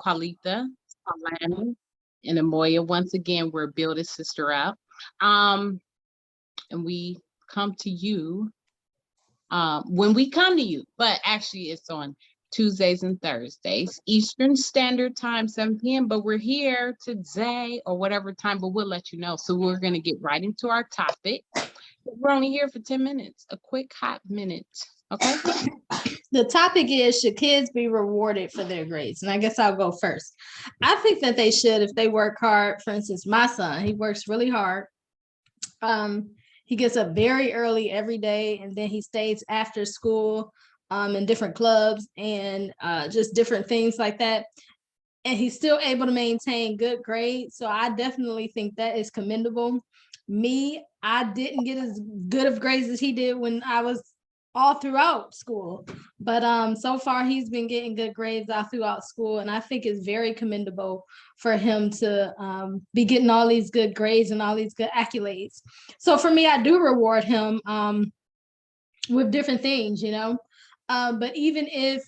Carlita, Alani, and Amoya. Once again, we're Build a Sister Up. Um, and we come to you when we come to you, but actually it's on Tuesdays and Thursdays, Eastern Standard Time, 7 p.m. But we're here today or whatever time, but we'll let you know. So we're going to get right into our topic. We're only here for 10 minutes, a quick hot minute. Okay. The topic is, should kids be rewarded for their grades? And I guess I'll go first. I think that they should if they work hard. For instance, my son, he works really hard. He gets up very early every day, and then he stays after school in different clubs and just different things like that. And he's still able to maintain good grades. So I definitely think that is commendable. Me, I didn't get as good of grades as he did when I was all throughout school. But so far he's been getting good grades all throughout school. And I think it's very commendable for him to be getting all these good grades and all these good accolades. So for me, I do reward him with different things, you know. But even if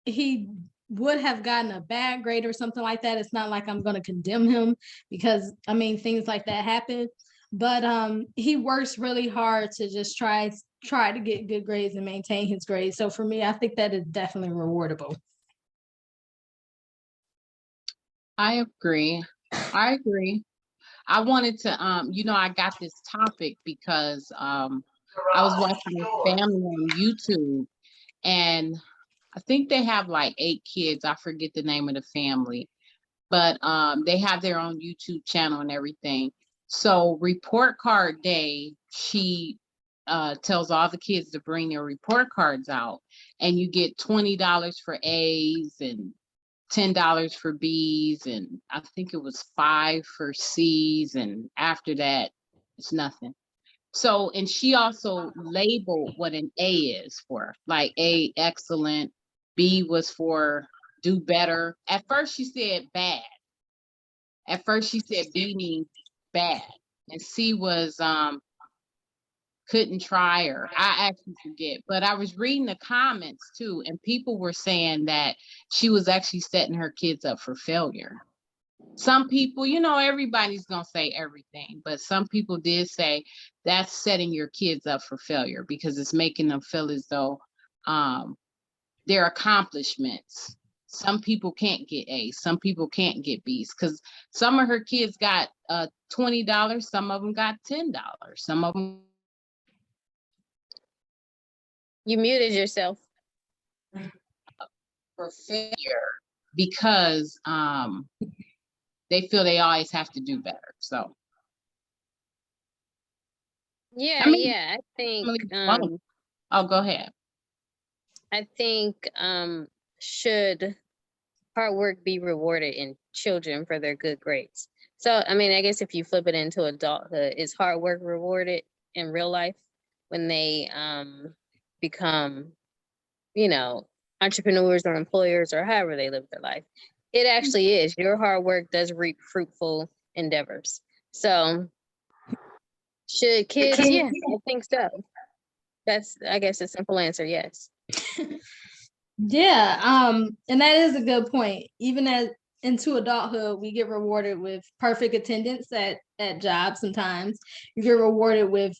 he would have gotten a bad grade or something like that, it's not like I'm going to condemn him, because I mean, things like that happen. But he works really hard to just try to get good grades and maintain his grades. So for me, I think that is definitely rewardable. I agree. I wanted to, I got this topic because I was watching a family on YouTube, and I think they have like 8 kids. I forget the name of the family, but they have their own YouTube channel and everything. So report card day, she tells all the kids to bring their report cards out, and you get $20 for A's and $10 for B's, and I think it was 5 for C's, and after that, it's nothing. So, and she also labeled what an A is for, like A, excellent, B was for do better. At first she said bad. At first she said B means bad, and C was couldn't try, or I actually forget. But I was reading the comments too, and people were saying that she was actually setting her kids up for failure. Some people, everybody's gonna say everything, but some people did say that's setting your kids up for failure because it's making them feel as though their accomplishments. Some people can't get A's, some people can't get B's, because some of her kids got $20, some of them got $10, some of them. You muted yourself. For failure because they feel they always have to do better. So Yeah, I think oh, go ahead. I think should hard work be rewarded in children for their good grades? So I mean, I guess if you flip it into adulthood, is hard work rewarded in real life when they become, entrepreneurs or employers or however they live their life? It actually is. Your hard work does reap fruitful endeavors. So should kids? Yeah, I think so. That's, I guess, a simple answer. Yes. Yeah, and that is a good point. Even as into adulthood, we get rewarded with perfect attendance at jobs. Sometimes you get rewarded with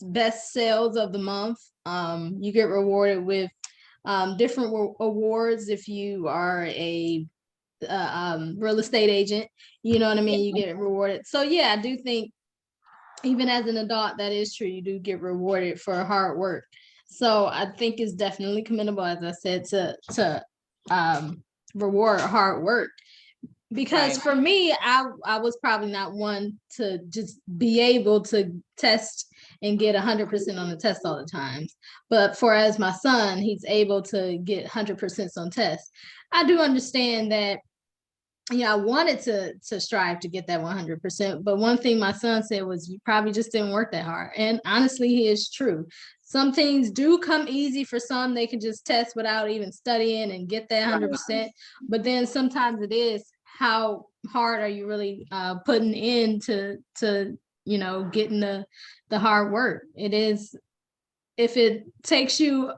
best sales of the month. You get rewarded with different awards if you are a real estate agent. You know what I mean? You get rewarded. So yeah, I do think even as an adult, that is true. You do get rewarded for hard work. So I think it's definitely commendable, as I said, to reward hard work. Because Right. for me, I was probably not one to just be able to test and get 100% on the test all the time. But for as my son, he's able to get 100% on tests. I do understand that, I wanted to strive to get that 100%. But one thing my son said was, you probably just didn't work that hard. And honestly, he is true. Some things do come easy for some. They can just test without even studying and get that 100%. But then sometimes it is, how hard are you really putting into getting the hard work? It is, if it takes you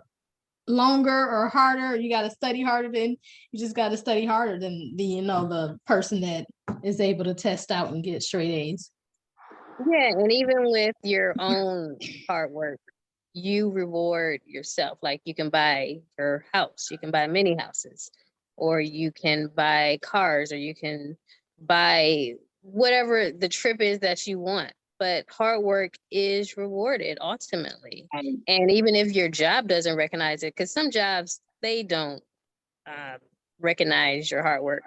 longer or harder. You got to study harder than you just got to study harder than the person that is able to test out and get straight A's. Yeah, and even with your own hard work, you reward yourself. Like you can buy your house, you can buy many houses, or you can buy cars, or you can buy whatever the trip is that you want. But hard work is rewarded ultimately. And And even if your job doesn't recognize it, because some jobs, they don't recognize your hard work,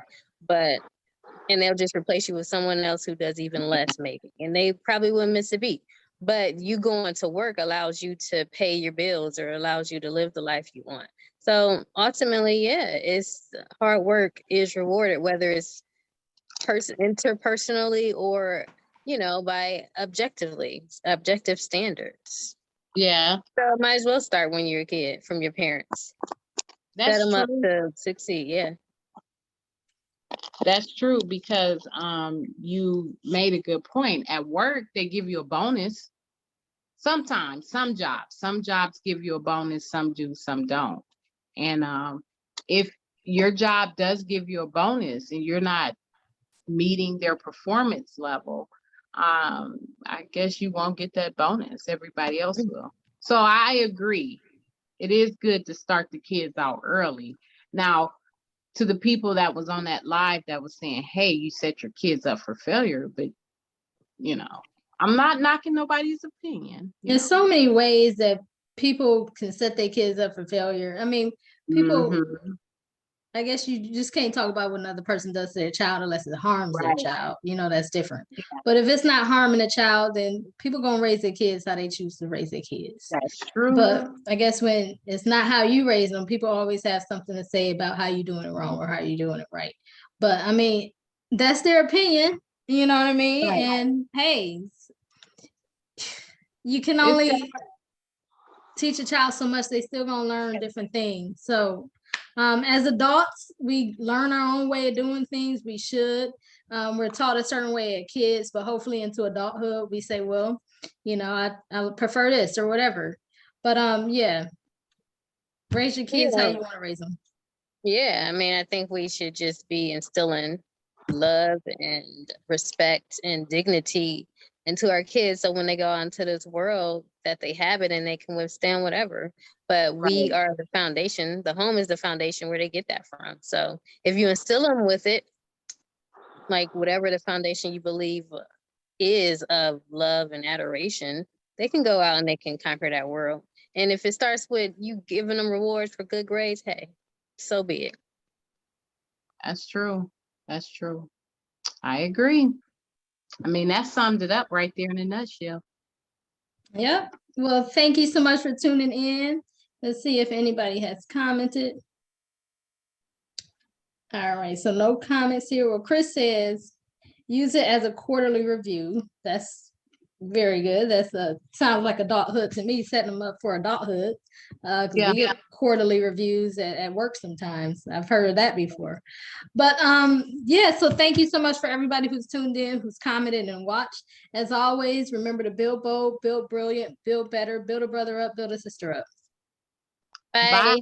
and they'll just replace you with someone else who does even less maybe, and they probably wouldn't miss a beat. But you going to work allows you to pay your bills or allows you to live the life you want. So ultimately, yeah, it's hard work is rewarded, whether it's interpersonally or by objective standards. yeah, So might as well start when you're a kid from your parents. Set that's them up true. to succeed. Yeah. That's true because you made a good point. At work, they give you a bonus. Sometimes, some jobs give you a bonus, some do, some don't. And if your job does give you a bonus and you're not meeting their performance level, I guess you won't get that bonus. Everybody else will. So I agree. It is good to start the kids out early. Now, to the people that was on that live that was saying, hey, you set your kids up for failure, but I'm not knocking nobody's opinion. There's so many ways that people can set their kids up for failure. I mean, people, Mhm. I guess you just can't talk about what another person does to their child unless it harms their Right. child. That's different. But if it's not harming a child, then people gonna raise their kids how they choose to raise their kids. That's true. But I guess when it's not how you raise them, people always have something to say about how you doing it wrong or how you doing it right. But I mean, that's their opinion. You know what I mean? Right. And hey, you can It's only teach a child so much, they still gonna learn different things. So as adults, we learn our own way of doing things. We should. We're taught a certain way as kids, but hopefully into adulthood, we say, well, I prefer this or whatever. But yeah, raise your kids how Yeah. you want to raise them. Yeah, I mean, I think we should just be instilling love and respect and dignity into our kids, so when they go out into this world that they have it and they can withstand whatever. But we are the foundation. The home is the foundation where they get that from. So if you instill them with it, like whatever the foundation you believe is of love and adoration, they can go out and they can conquer that world. And if it starts with you giving them rewards for good grades, hey, so be it. That's true. That's true. I agree. I mean, that summed it up right there in a nutshell. Yep. Well, thank you so much for tuning in. Let's see if anybody has commented. All right, so no comments here. Well, Chris says, use it as a quarterly review. That's very good. That's sounds like adulthood to me, setting them up for adulthood. Because we get quarterly reviews at work sometimes. I've heard of that before. But yeah, so thank you so much for everybody who's tuned in, who's commented and watched. As always, remember to build bold, build brilliant, build better, build a brother up, build a sister up. Bye. Bye.